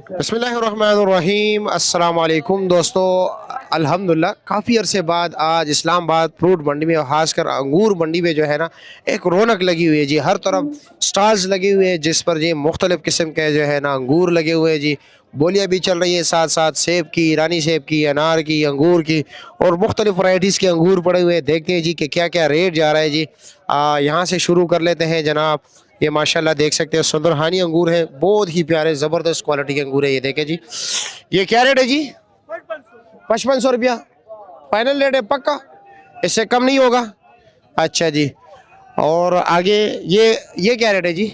बिस्मिल्लाहिर्रहमानिर्रहीम। अस्सलाम वालेकुम दोस्तों, अल्हम्दुलिल्लाह काफ़ी अरसे बाद आज इस्लामाबाद फ्रूट मंडी में, खासकर अंगूर मंडी में जो है ना एक रौनक लगी हुई है जी। हर तरफ स्टॉल्स लगे हुए हैं जिस पर जी मुख्तलिफ़ किस्म के जो है ना अंगूर लगे हुए हैं जी। बोलियाँ भी चल रही है, साथ साथ सेब की, ईरानी सेब की, अनार की, अंगूर की और मुख्तलिफ़ वैरायटीज़ के अंगूर पड़े हुए हैं। देखते हैं जी कि क्या क्या रेट जा रहा है जी। यहाँ से शुरू कर लेते हैं जनाब। ये माशाल्लाह देख सकते हैं सुंदरहानी अंगूर है, बहुत ही प्यारे ज़बरदस्त क्वालिटी के अंगूर है। ये देखें जी, ये क्या रेट है जी? 5500 रुपया फाइनल रेट है पक्का, इससे कम नहीं होगा? अच्छा जी। और आगे ये क्या रेट है जी?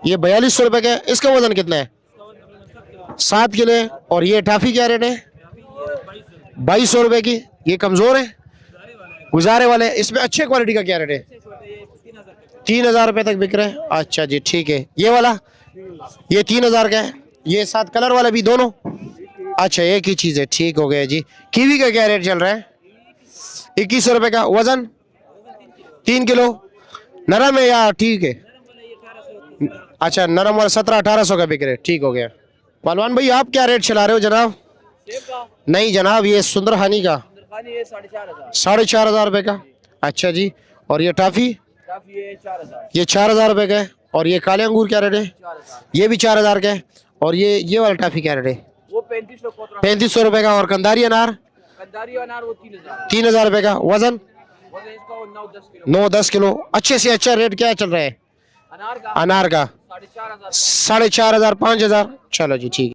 ये 4200 रुपये का है। इसका वजन कितना है? 7 किलो है। और ये टाफी क्या रेट है? 2200 रुपये की। ये कमज़ोर है, गुजारे वाले। इसमें अच्छे क्वालिटी का क्या रेट है? 3000 रुपये तक बिक रहे हैं। अच्छा जी, ठीक है। ये वाला ये 3000 का है। ये 7 कलर वाला भी दोनों? अच्छा, एक ही चीज़ है, ठीक हो गया जी। कीवी का क्या रेट चल रहा है? 2100 रुपये का। वजन 3 किलो। नरम है या ठीक है? अच्छा, नरम वाला 1700-1800 का बिक रहे, ठीक हो गया। पहलवान भाई आप क्या रेट चला रहे हो जनाब? नहीं जनाब, ये सुंदरहानी का 4500 रुपये का। अच्छा जी। और ये टाफी? ये 4000 रुपये का है। और ये काले अंगूर क्या रेट है? ये भी 4000 का है। और ये वाला टाफी क्या रेट है? वो 3500 रुपये का। और कंदारी अनार? वो 3000 रुपये का। वजन? इसका वो 9-10 किलो। 9-10 किलो। अच्छे से अच्छा रेट क्या चल रहा है अनार का अनार का? 4500। 4500 5000। चलो जी, ठीक है।